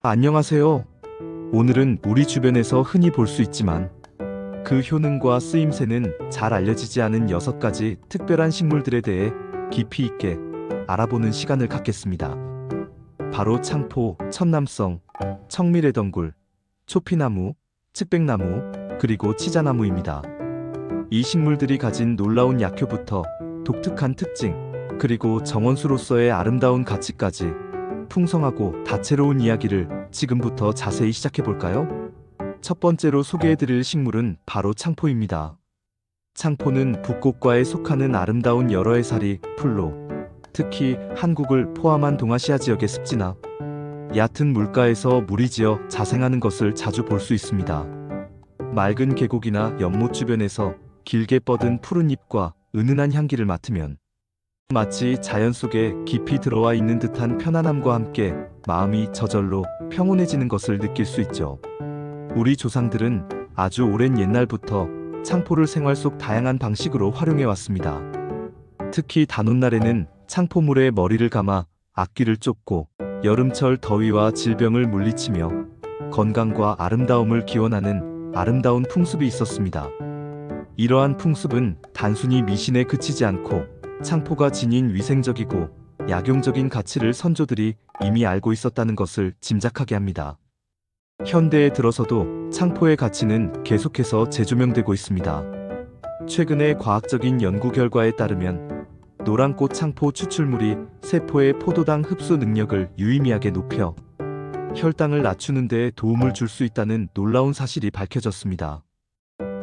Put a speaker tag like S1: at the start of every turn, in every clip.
S1: 안녕하세요. 오늘은 우리 주변에서 흔히 볼 수 있지만 그 효능과 쓰임새는 잘 알려지지 않은 6가지 특별한 식물들에 대해 깊이 있게 알아보는 시간을 갖겠습니다. 바로 창포, 천남성, 청미래덩굴, 초피나무, 측백나무, 그리고 치자나무입니다. 이 식물들이 가진 놀라운 약효부터 독특한 특징, 그리고 정원수로서의 아름다운 가치까지 풍성하고 다채로운 이야기를 지금부터 자세히 시작해볼까요? 첫 번째로 소개해드릴 식물은 바로 창포입니다. 창포는 북곡과에 속하는 아름다운 여러 해살이 풀로, 특히 한국을 포함한 동아시아 지역의 습지나 얕은 물가에서 무리 지어 자생하는 것을 자주 볼 수 있습니다. 맑은 계곡이나 연못 주변에서 길게 뻗은 푸른 잎과 은은한 향기를 맡으면 마치 자연 속에 깊이 들어와 있는 듯한 편안함과 함께 마음이 저절로 평온해지는 것을 느낄 수 있죠. 우리 조상들은 아주 오랜 옛날부터 창포를 생활 속 다양한 방식으로 활용해 왔습니다. 특히 단오날에는 창포물에 머리를 감아 악귀를 쫓고 여름철 더위와 질병을 물리치며 건강과 아름다움을 기원하는 아름다운 풍습이 있었습니다. 이러한 풍습은 단순히 미신에 그치지 않고 창포가 지닌 위생적이고 약용적인 가치를 선조들이 이미 알고 있었다는 것을 짐작하게 합니다. 현대에 들어서도 창포의 가치는 계속해서 재조명되고 있습니다. 최근의 과학적인 연구 결과에 따르면 노란꽃 창포 추출물이 세포의 포도당 흡수 능력을 유의미하게 높여 혈당을 낮추는 데 도움을 줄 수 있다는 놀라운 사실이 밝혀졌습니다.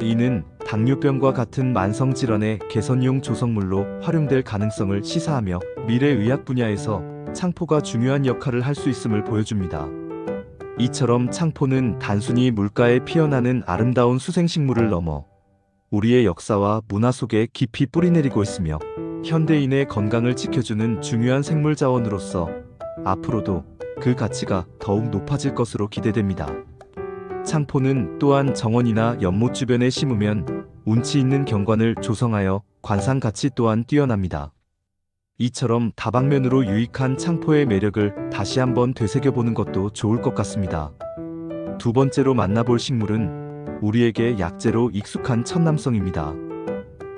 S1: 이는 당뇨병과 같은 만성질환의 개선용 조성물로 활용될 가능성을 시사하며 미래 의학 분야에서 창포가 중요한 역할을 할 수 있음을 보여줍니다. 이처럼 창포는 단순히 물가에 피어나는 아름다운 수생식물을 넘어 우리의 역사와 문화 속에 깊이 뿌리내리고 있으며 현대인의 건강을 지켜주는 중요한 생물 자원으로서 앞으로도 그 가치가 더욱 높아질 것으로 기대됩니다. 창포는 또한 정원이나 연못 주변에 심으면 운치 있는 경관을 조성하여 관상 가치 또한 뛰어납니다. 이처럼 다방면으로 유익한 창포의 매력을 다시 한번 되새겨보는 것도 좋을 것 같습니다. 두 번째로 만나볼 식물은 우리에게 약재로 익숙한 천남성입니다.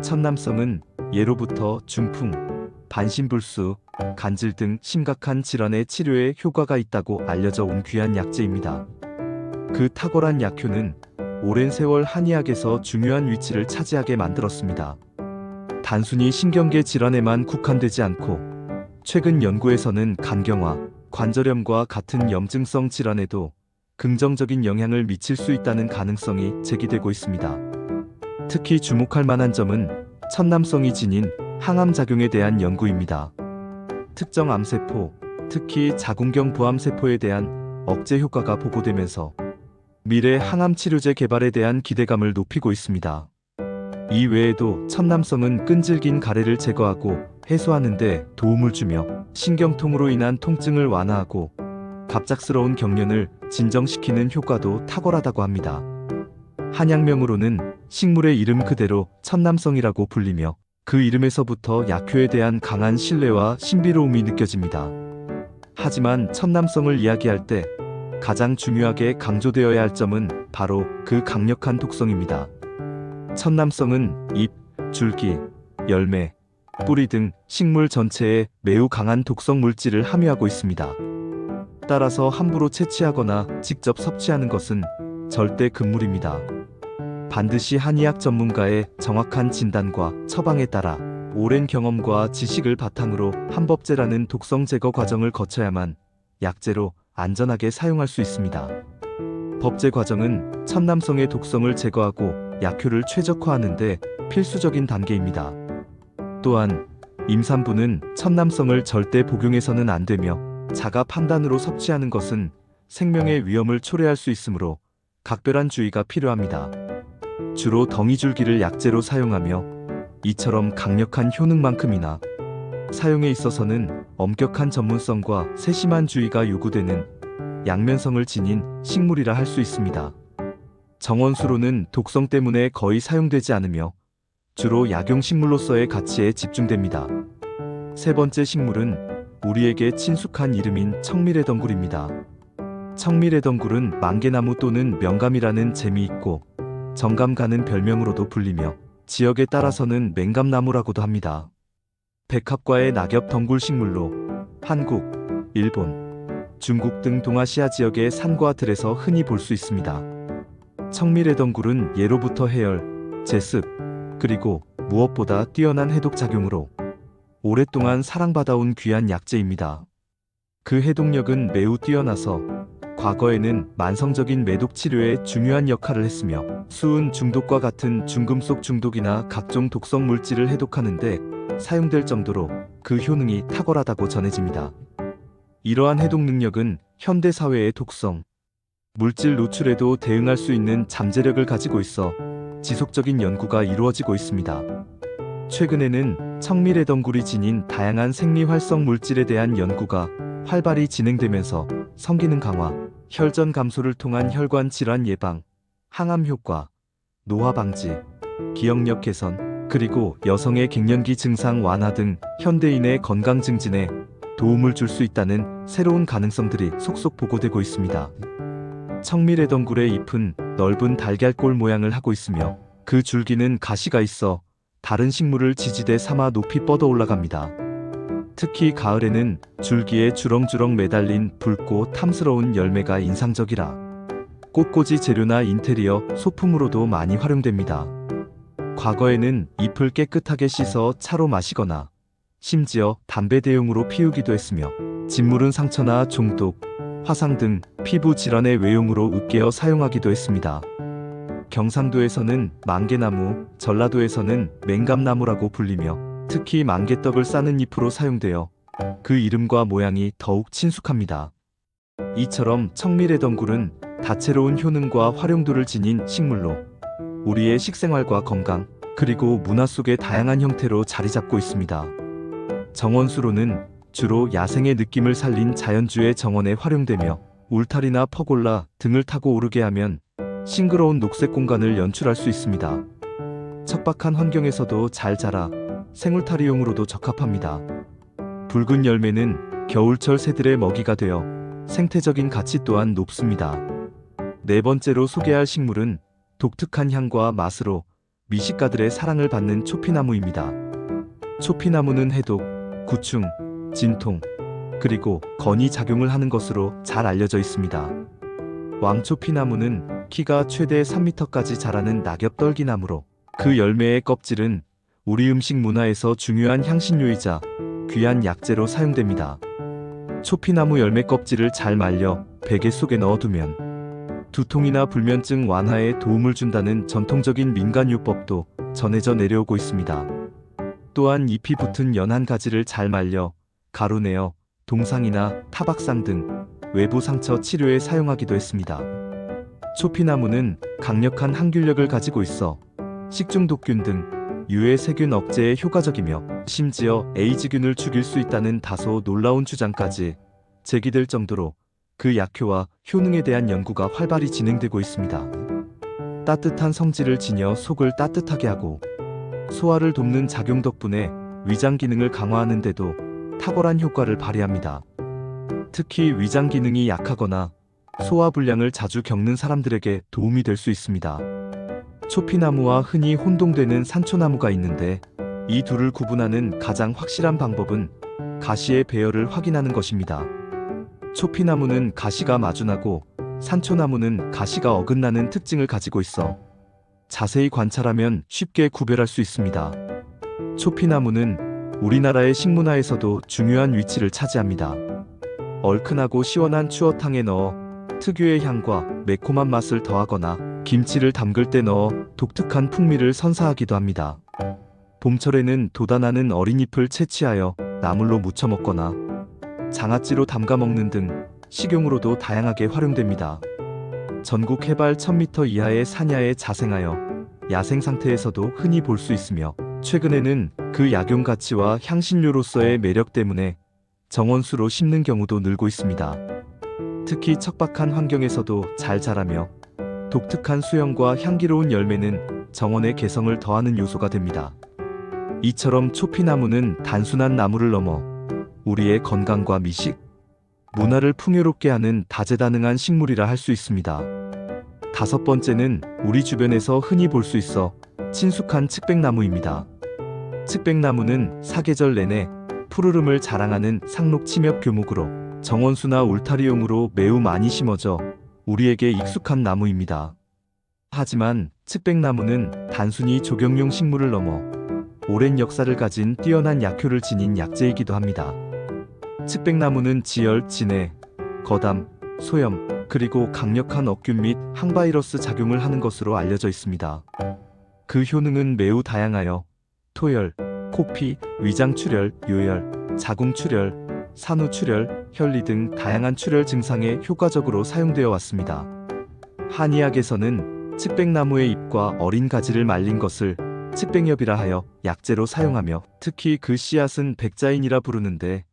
S1: 천남성은 예로부터 중풍, 반신불수, 간질 등 심각한 질환의 치료에 효과가 있다고 알려져 온 귀한 약재입니다. 그 탁월한 약효는 오랜 세월 한의학에서 중요한 위치를 차지하게 만들었습니다. 단순히 신경계 질환에만 국한되지 않고 최근 연구에서는 간경화, 관절염과 같은 염증성 질환에도 긍정적인 영향을 미칠 수 있다는 가능성이 제기되고 있습니다. 특히 주목할 만한 점은 천남성이 지닌 항암작용에 대한 연구입니다. 특정 암세포, 특히 자궁경 부암세포에 대한 억제 효과가 보고되면서 미래 항암치료제 개발에 대한 기대감을 높이고 있습니다. 이 외에도 천남성은 끈질긴 가래를 제거하고 해소하는 데 도움을 주며 신경통으로 인한 통증을 완화하고 갑작스러운 경련을 진정시키는 효과도 탁월하다고 합니다. 한약명으로는 식물의 이름 그대로 천남성이라고 불리며 그 이름에서부터 약효에 대한 강한 신뢰와 신비로움이 느껴집니다. 하지만 천남성을 이야기할 때 가장 중요하게 강조되어야 할 점은 바로 그 강력한 독성입니다. 천남성은 잎, 줄기, 열매, 뿌리 등 식물 전체에 매우 강한 독성 물질을 함유하고 있습니다. 따라서 함부로 채취하거나 직접 섭취하는 것은 절대 금물입니다. 반드시 한의학 전문가의 정확한 진단과 처방에 따라 오랜 경험과 지식을 바탕으로 한법제라는 독성 제거 과정을 거쳐야만 약재로 안전하게 사용할 수 있습니다. 법제 과정은 천남성의 독성을 제거하고 약효를 최적화하는 데 필수적인 단계입니다. 또한 임산부는 천남성을 절대 복용해서는 안 되며 자가 판단으로 섭취하는 것은 생명의 위험을 초래할 수 있으므로 각별한 주의가 필요합니다. 주로 덩이줄기를 약재로 사용하며 이처럼 강력한 효능만큼이나 사용에 있어서는 엄격한 전문성과 세심한 주의가 요구되는 양면성을 지닌 식물이라 할 수 있습니다. 정원수로는 독성 때문에 거의 사용되지 않으며 주로 약용식물로서의 가치에 집중됩니다. 세 번째 식물은 우리에게 친숙한 이름인 청미래덩굴입니다. 청미래덩굴은 만개나무 또는 명감이라는 재미있고 정감 가는 별명으로도 불리며 지역에 따라서는 맹감나무라고도 합니다. 백합과의 낙엽 덩굴 식물로 한국, 일본, 중국 등 동아시아 지역의 산과 들에서 흔히 볼 수 있습니다. 청미래덩굴은 예로부터 해열, 제습, 그리고 무엇보다 뛰어난 해독 작용으로 오랫동안 사랑받아온 귀한 약재입니다. 그 해독력은 매우 뛰어나서 과거에는 만성적인 매독 치료에 중요한 역할을 했으며 수은 중독과 같은 중금속 중독이나 각종 독성 물질을 해독하는 데 사용될 정도로 그 효능이 탁월하다고 전해집니다. 이러한 해독 능력은 현대 사회의 독성, 물질 노출에도 대응할 수 있는 잠재력을 가지고 있어 지속적인 연구가 이루어지고 있습니다. 최근에는 청미래덩굴이 지닌 다양한 생리활성 물질에 대한 연구가 활발히 진행되면서 성기능 강화, 혈전 감소를 통한 혈관 질환 예방, 항암 효과, 노화 방지, 기억력 개선, 그리고 여성의 갱년기 증상 완화 등 현대인의 건강 증진에 도움을 줄 수 있다는 새로운 가능성들이 속속 보고되고 있습니다. 청미래덩굴의 잎은 넓은 달걀골 모양을 하고 있으며 그 줄기는 가시가 있어 다른 식물을 지지대 삼아 높이 뻗어 올라갑니다. 특히 가을에는 줄기에 주렁주렁 매달린 붉고 탐스러운 열매가 인상적이라 꽃꽂이 재료나 인테리어 소품으로도 많이 활용됩니다. 과거에는 잎을 깨끗하게 씻어 차로 마시거나 심지어 담배 대용으로 피우기도 했으며 짓무른 상처나 종독, 화상 등 피부 질환의 외용으로 으깨어 사용하기도 했습니다. 경상도에서는 만개나무, 전라도에서는 맹감나무라고 불리며 특히 만개떡을 싸는 잎으로 사용되어 그 이름과 모양이 더욱 친숙합니다. 이처럼 청미래덩굴은 다채로운 효능과 활용도를 지닌 식물로 우리의 식생활과 건강, 그리고 문화 속의 다양한 형태로 자리 잡고 있습니다. 정원수로는 주로 야생의 느낌을 살린 자연주의 정원에 활용되며 울타리나 퍼골라 등을 타고 오르게 하면 싱그러운 녹색 공간을 연출할 수 있습니다. 척박한 환경에서도 잘 자라 생울타리용으로도 적합합니다. 붉은 열매는 겨울철 새들의 먹이가 되어 생태적인 가치 또한 높습니다. 네 번째로 소개할 식물은 독특한 향과 맛으로 미식가들의 사랑을 받는 초피나무입니다. 초피나무는 해독, 구충, 진통, 그리고 건이 작용을 하는 것으로 잘 알려져 있습니다. 왕초피나무는 키가 최대 3m까지 자라는 낙엽떨기나무로 그 열매의 껍질은 우리 음식 문화에서 중요한 향신료이자 귀한 약재로 사용됩니다. 초피나무 열매 껍질을 잘 말려 베개 속에 넣어두면 두통이나 불면증 완화에 도움을 준다는 전통적인 민간요법도 전해져 내려오고 있습니다. 또한 잎이 붙은 연한 가지를 잘 말려 가루내어 동상이나 타박상 등 외부 상처 치료에 사용하기도 했습니다. 초피나무는 강력한 항균력을 가지고 있어 식중독균 등 유해 세균 억제에 효과적이며 심지어 에이즈균을 죽일 수 있다는 다소 놀라운 주장까지 제기될 정도로 그 약효와 효능에 대한 연구가 활발히 진행되고 있습니다. 따뜻한 성질을 지녀 속을 따뜻하게 하고 소화를 돕는 작용 덕분에 위장 기능을 강화하는 데도 탁월한 효과를 발휘합니다. 특히 위장 기능이 약하거나 소화 불량을 자주 겪는 사람들에게 도움이 될 수 있습니다. 초피나무와 흔히 혼동되는 산초나무가 있는데 이 둘을 구분하는 가장 확실한 방법은 가시의 배열을 확인하는 것입니다. 초피나무는 가시가 마주나고 산초나무는 가시가 어긋나는 특징을 가지고 있어 자세히 관찰하면 쉽게 구별할 수 있습니다. 초피나무는 우리나라의 식문화에서도 중요한 위치를 차지합니다. 얼큰하고 시원한 추어탕에 넣어 특유의 향과 매콤한 맛을 더하거나 김치를 담글 때 넣어 독특한 풍미를 선사하기도 합니다. 봄철에는 돋아나는 어린 잎을 채취하여 나물로 무쳐 먹거나 장아찌로 담가 먹는 등 식용으로도 다양하게 활용됩니다. 전국 해발 1000m 이하의 산야에 자생하여 야생 상태에서도 흔히 볼 수 있으며 최근에는 그 약용 가치와 향신료로서의 매력 때문에 정원수로 심는 경우도 늘고 있습니다. 특히 척박한 환경에서도 잘 자라며 독특한 수영과 향기로운 열매는 정원의 개성을 더하는 요소가 됩니다. 이처럼 초피나무는 단순한 나무를 넘어 우리의 건강과 미식, 문화를 풍요롭게 하는 다재다능한 식물이라 할 수 있습니다. 다섯 번째는 우리 주변에서 흔히 볼 수 있어 친숙한 측백나무입니다. 측백나무는 사계절 내내 푸르름을 자랑하는 상록 침엽 교목으로 정원수나 울타리용으로 매우 많이 심어져 우리에게 익숙한 나무입니다. 하지만 측백나무는 단순히 조경용 식물을 넘어 오랜 역사를 가진 뛰어난 약효를 지닌 약재이기도 합니다. 측백나무는 지열, 진해, 거담, 소염, 그리고 강력한 억균 및 항바이러스 작용을 하는 것으로 알려져 있습니다. 그 효능은 매우 다양하여 토열, 코피, 위장출혈, 요열, 자궁출혈, 산후출혈, 혈리 등 다양한 출혈 증상에 효과적으로 사용되어 왔습니다. 한의학에서는 측백나무의 잎과 어린 가지를 말린 것을 측백엽이라 하여 약재로 사용하며 특히 그 씨앗은 백자인이라 부르는데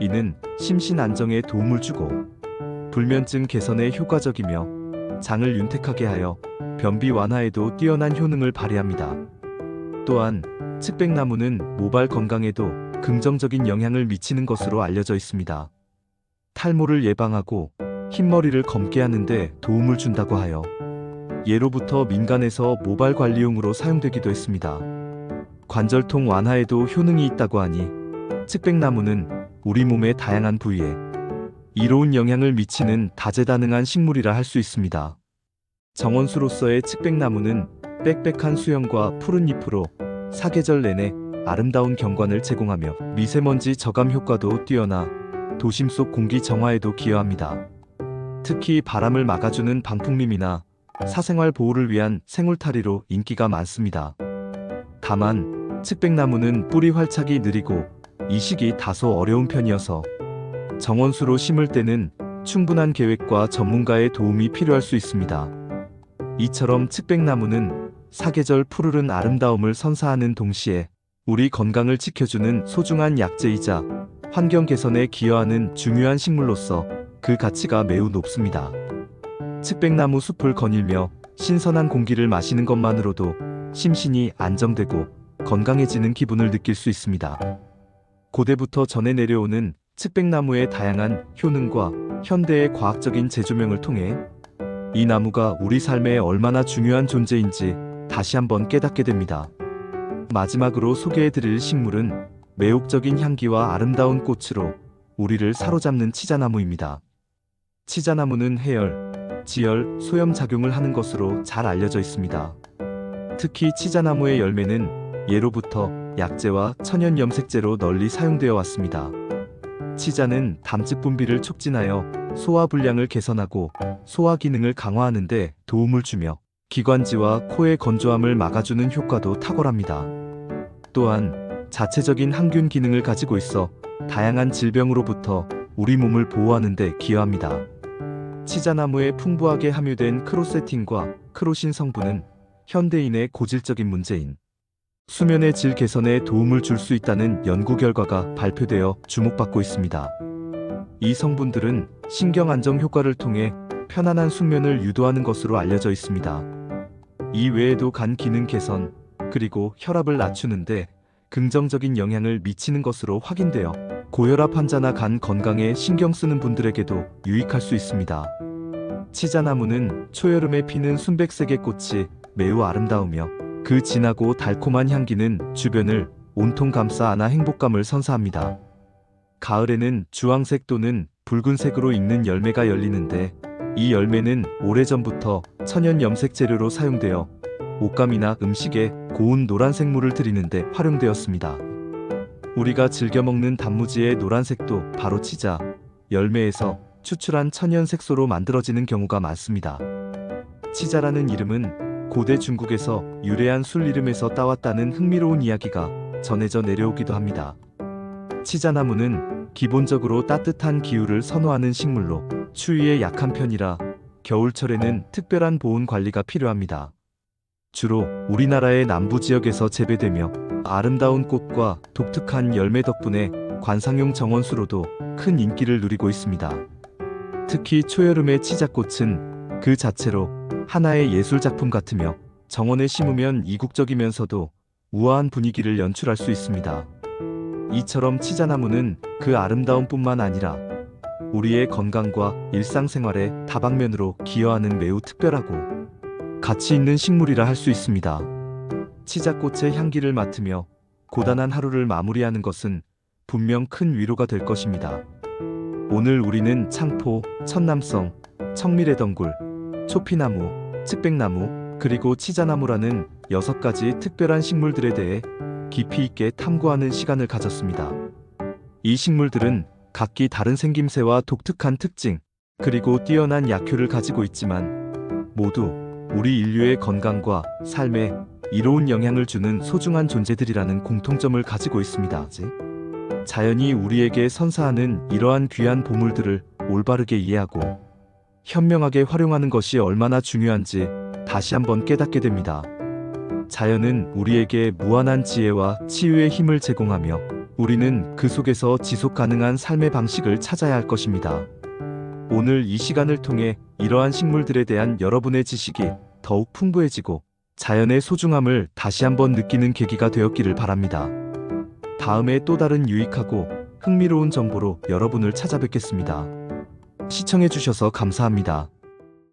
S1: 이는 심신 안정에 도움을 주고 불면증 개선에 효과적이며 장을 윤택하게 하여 변비 완화에도 뛰어난 효능을 발휘합니다. 또한 측백나무는 모발 건강에도 긍정적인 영향을 미치는 것으로 알려져 있습니다. 탈모를 예방하고 흰머리를 검게 하는 데 도움을 준다고 하여 예로부터 민간에서 모발 관리용으로 사용되기도 했습니다. 관절통 완화에도 효능이 있다고 하니 측백나무는 우리 몸의 다양한 부위에 이로운 영향을 미치는 다재다능한 식물이라 할 수 있습니다. 정원수로서의 측백나무는 빽빽한 수영과 푸른 잎으로 사계절 내내 아름다운 경관을 제공하며 미세먼지 저감 효과도 뛰어나 도심 속 공기 정화에도 기여합니다. 특히 바람을 막아주는 방풍림이나 사생활 보호를 위한 생울타리로 인기가 많습니다. 다만 측백나무는 뿌리 활착이 느리고 이식이 다소 어려운 편이어서 정원수로 심을 때는 충분한 계획과 전문가의 도움이 필요할 수 있습니다. 이처럼 측백나무는 사계절 푸르른 아름다움을 선사하는 동시에 우리 건강을 지켜주는 소중한 약재이자 환경 개선에 기여하는 중요한 식물로서 그 가치가 매우 높습니다. 측백나무 숲을 거닐며 신선한 공기를 마시는 것만으로도 심신이 안정되고 건강해지는 기분을 느낄 수 있습니다. 고대부터 전해 내려오는 측백나무의 다양한 효능과 현대의 과학적인 재조명을 통해 이 나무가 우리 삶에 얼마나 중요한 존재인지 다시 한번 깨닫게 됩니다. 마지막으로 소개해드릴 식물은 매혹적인 향기와 아름다운 꽃으로 우리를 사로잡는 치자나무입니다. 치자나무는 해열, 지열, 소염 작용을 하는 것으로 잘 알려져 있습니다. 특히 치자나무의 열매는 예로부터 약재와 천연염색제로 널리 사용되어 왔습니다. 치자는 담즙 분비를 촉진하여 소화불량을 개선하고 소화 기능을 강화하는 데 도움을 주며 기관지와 코의 건조함을 막아주는 효과도 탁월합니다. 또한 자체적인 항균 기능을 가지고 있어 다양한 질병으로부터 우리 몸을 보호하는 데 기여합니다. 치자나무에 풍부하게 함유된 크로세틴과 크로신 성분은 현대인의 고질적인 문제인 수면의 질 개선에 도움을 줄 수 있다는 연구 결과가 발표되어 주목받고 있습니다. 이 성분들은 신경 안정 효과를 통해 편안한 숙면을 유도하는 것으로 알려져 있습니다. 이 외에도 간 기능 개선, 그리고 혈압을 낮추는데 긍정적인 영향을 미치는 것으로 확인되어 고혈압 환자나 간 건강에 신경 쓰는 분들에게도 유익할 수 있습니다. 치자나무는 초여름에 피는 순백색의 꽃이 매우 아름다우며 그 진하고 달콤한 향기는 주변을 온통 감싸 안아 행복감을 선사합니다. 가을에는 주황색 또는 붉은색으로 익는 열매가 열리는데 이 열매는 오래전부터 천연 염색 재료로 사용되어 옷감이나 음식에 고운 노란색 물을 들이는데 활용되었습니다. 우리가 즐겨 먹는 단무지의 노란색도 바로 치자 열매에서 추출한 천연 색소로 만들어지는 경우가 많습니다. 치자라는 이름은 고대 중국에서 유래한 술 이름에서 따왔다는 흥미로운 이야기가 전해져 내려오기도 합니다. 치자나무는 기본적으로 따뜻한 기후를 선호하는 식물로 추위에 약한 편이라 겨울철에는 특별한 보온 관리가 필요합니다. 주로 우리나라의 남부 지역에서 재배되며 아름다운 꽃과 독특한 열매 덕분에 관상용 정원수로도 큰 인기를 누리고 있습니다. 특히 초여름의 치자꽃은 그 자체로 하나의 예술작품 같으며 정원에 심으면 이국적이면서도 우아한 분위기를 연출할 수 있습니다. 이처럼 치자나무는 그 아름다움뿐만 아니라 우리의 건강과 일상생활에 다방면으로 기여하는 매우 특별하고 가치 있는 식물이라 할 수 있습니다. 치자꽃의 향기를 맡으며 고단한 하루를 마무리하는 것은 분명 큰 위로가 될 것입니다. 오늘 우리는 창포, 천남성, 청미래덩굴, 초피나무, 측백나무, 그리고 치자나무라는 6가지 특별한 식물들에 대해 깊이 있게 탐구하는 시간을 가졌습니다. 이 식물들은 각기 다른 생김새와 독특한 특징, 그리고 뛰어난 약효를 가지고 있지만 모두 우리 인류의 건강과 삶에 이로운 영향을 주는 소중한 존재들이라는 공통점을 가지고 있습니다. 자연이 우리에게 선사하는 이러한 귀한 보물들을 올바르게 이해하고 현명하게 활용하는 것이 얼마나 중요한지 다시 한번 깨닫게 됩니다. 자연은 우리에게 무한한 지혜와 치유의 힘을 제공하며 우리는 그 속에서 지속 가능한 삶의 방식을 찾아야 할 것입니다. 오늘 이 시간을 통해 이러한 식물들에 대한 여러분의 지식이 더욱 풍부해지고 자연의 소중함을 다시 한번 느끼는 계기가 되었기를 바랍니다. 다음에 또 다른 유익하고 흥미로운 정보로 여러분을 찾아뵙겠습니다. 시청해주셔서 감사합니다.